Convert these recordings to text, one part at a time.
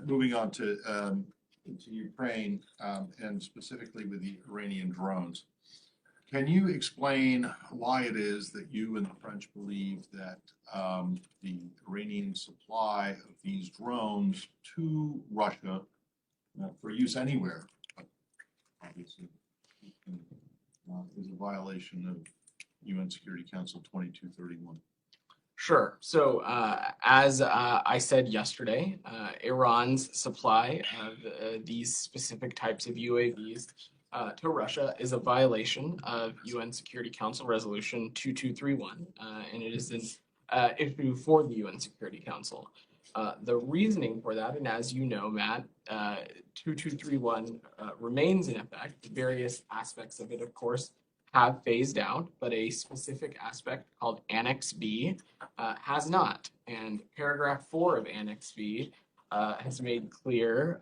Moving on to Ukraine and specifically with the Iranian drones. Can you explain why it is that you and the French believe that the Iranian supply of these drones to Russia for use anywhere, obviously, is a violation of UN Security Council 2231? Sure. So, as I said yesterday, Iran's supply of these specific types of UAVs to Russia is a violation of UN Security Council Resolution 2231, and it is an issue for the UN Security Council. The reasoning for that, and as you know, Matt, 2231 remains in effect. Various aspects of it, of course, have phased out, but a specific aspect called Annex B has not. And paragraph 4 of Annex B has made clear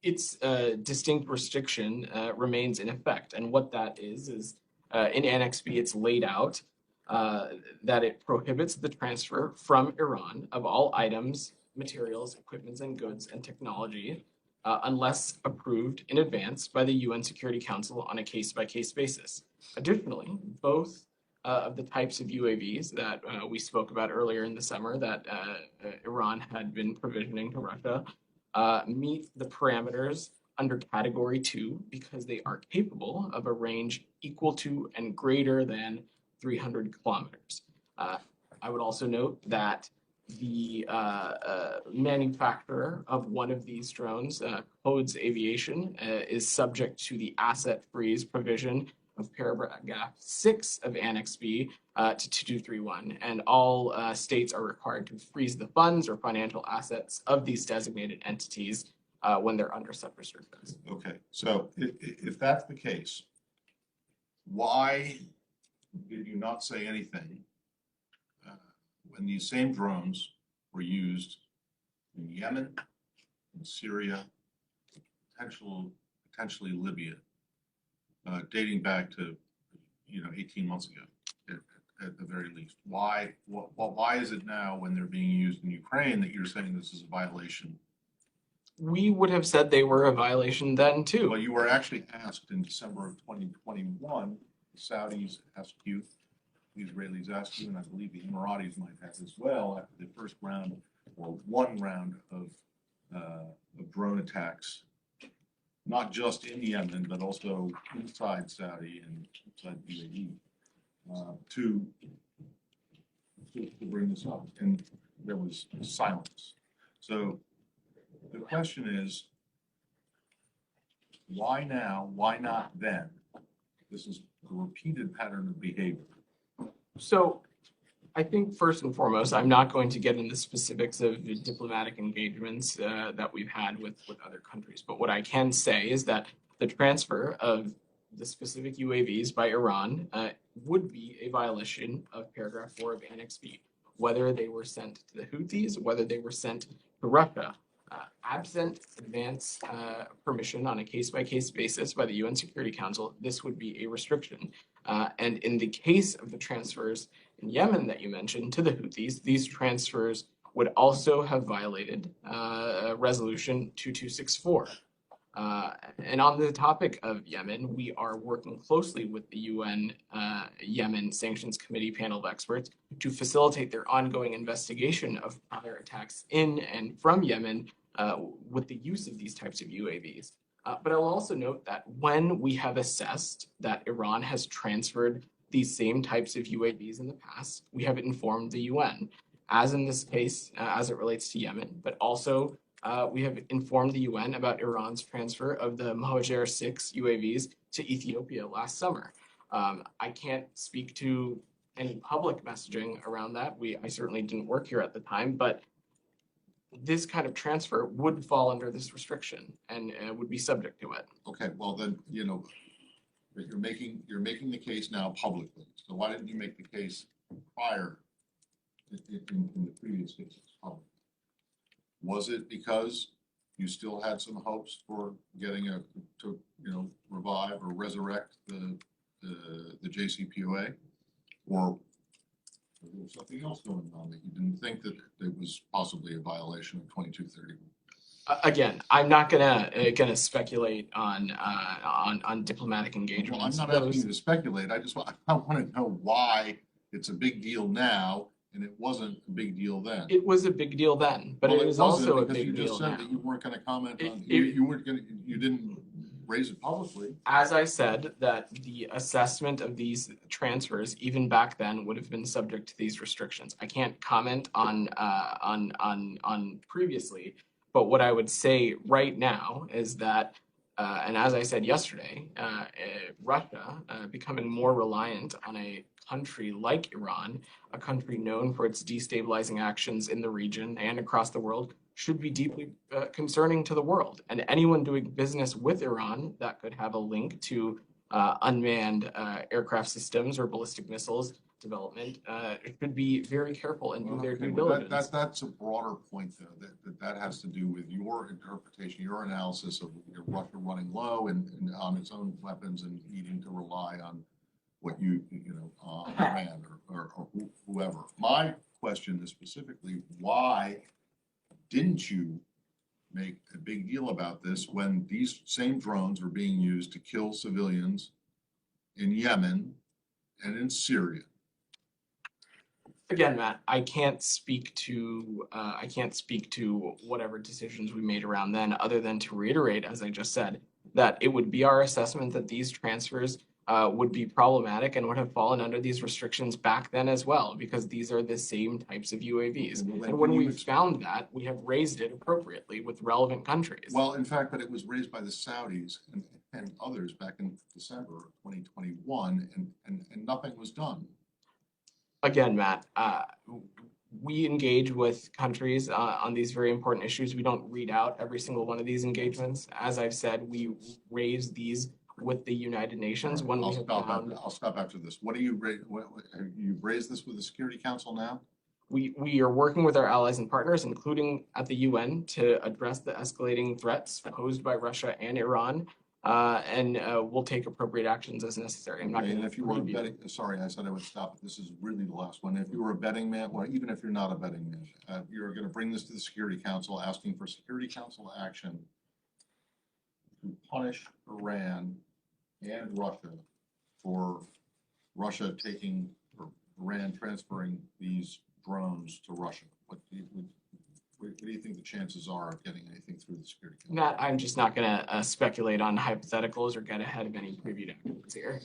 its distinct restriction remains in effect. And what that is in Annex B, it's laid out that it prohibits the transfer from Iran of all items, materials, equipments, and goods and technology unless approved in advance by the UN Security Council on a case-by-case basis. Additionally, both of the types of UAVs that we spoke about earlier in the summer that Iran had been provisioning to Russia meet the parameters under Category 2 because they are capable of a range equal to and greater than 300 kilometers. I would also note that the manufacturer of one of these drones, Codes Aviation, is subject to the asset freeze provision of paragraph 6 of Annex B to 2231, and all states are required to freeze the funds or financial assets of these designated entities when they're under such restrictions. Okay, so if that's the case, why did you not say anything when these same drones were used in Yemen, in Syria, potentially Libya, dating back to 18 months ago at the very least? Why is it now when they're being used in Ukraine that you're saying this is a violation? We would have said they were a violation then too. Well, you were actually asked in December of 2021. The Saudis asked you, the Israelis asked you, and I believe the Emiratis might have as well, after the first round or one round of drone attacks, not just in Yemen, but also inside Saudi and inside UAE, to bring this up. And there was silence. So the question is, why now? Why not then? This is a repeated pattern of behavior. So I think first and foremost, I'm not going to get into specifics of diplomatic engagements that we've had with other countries. But what I can say is that the transfer of the specific UAVs by Iran would be a violation of paragraph 4 of Annex B, whether they were sent to the Houthis, whether they were sent to Russia. Absent advance permission on a case-by-case basis by the UN Security Council, this would be a restriction. And in the case of the transfers in Yemen that you mentioned to the Houthis, these transfers would also have violated Resolution 2264. And on the topic of Yemen, we are working closely with the UN Yemen Sanctions Committee panel of experts to facilitate their ongoing investigation of prior attacks in and from Yemen with the use of these types of UAVs. But I'll also note that when we have assessed that Iran has transferred these same types of UAVs in the past, we have informed the UN, as in this case, as it relates to Yemen, but also we have informed the UN about Iran's transfer of the Mohajer 6 UAVs to Ethiopia last summer. I can't speak to any public messaging around that. I certainly didn't work here at the time, but this kind of transfer would fall under this restriction and would be subject to it. Okay, well then, you're making the case now publicly. So why didn't you make the case prior in the previous cases publicly? Was it because you still had some hopes for getting to revive or resurrect the JCPOA, or There was something else going on that you didn't think that it was possibly a violation of 2231. Again, I'm not gonna speculate on diplomatic Well, I'm engagements. not asking you to speculate. I want to know why it's a big deal now and it wasn't a big deal then. It was a big deal then, but Well, it is wasn't, also a because you big just deal said now. that you weren't going to comment on, It- you weren't going to, you didn't raise it publicly. As I said, that the assessment of these transfers, even back then, would have been subject to these restrictions. I can't comment on previously, but what I would say right now is that, and as I said yesterday, Russia becoming more reliant on a country like Iran, a country known for its destabilizing actions in the region and across the world, should be deeply concerning to the world. And anyone doing business with Iran that could have a link to unmanned aircraft systems or ballistic missiles development should be very careful and do their due diligence. That's a broader point, though, that has to do with your interpretation, your analysis of Russia running low and on its own weapons and needing to rely on what Iran or whoever. My question is specifically, why didn't you make a big deal about this when these same drones were being used to kill civilians in Yemen and in Syria? Again, Matt, I can't speak to whatever decisions we made around then, other than to reiterate, as I just said, that it would be our assessment that these transfers would be problematic and would have fallen under these restrictions back then as well, because these are the same types of UAVs. And when we found that, we have raised it appropriately with relevant countries. Well, in fact, but it was raised by the Saudis and others back in December of 2021, and nothing was done. Again, Matt, we engage with countries on these very important issues. We don't read out every single one of these engagements. As I've said, we raise these with the United Nations when we have found. I'll stop after this. You've raised this with the Security Council now? We are working with our allies and partners, including at the UN, to address the escalating threats posed by Russia and Iran, and we'll take appropriate actions as necessary. I'm not Okay, going and if you were a betting, sorry, I said I would stop. This is really the last one. If you were a betting man, well, even if you're not a betting man, you're going to bring this to the Security Council, asking for Security Council action to punish Iran and Russia for Russia taking or Iran transferring these drones to Russia. What do you think the chances are of getting anything through the Security Council? Matt, I'm just not going to speculate on hypotheticals or get ahead of any preview documents here.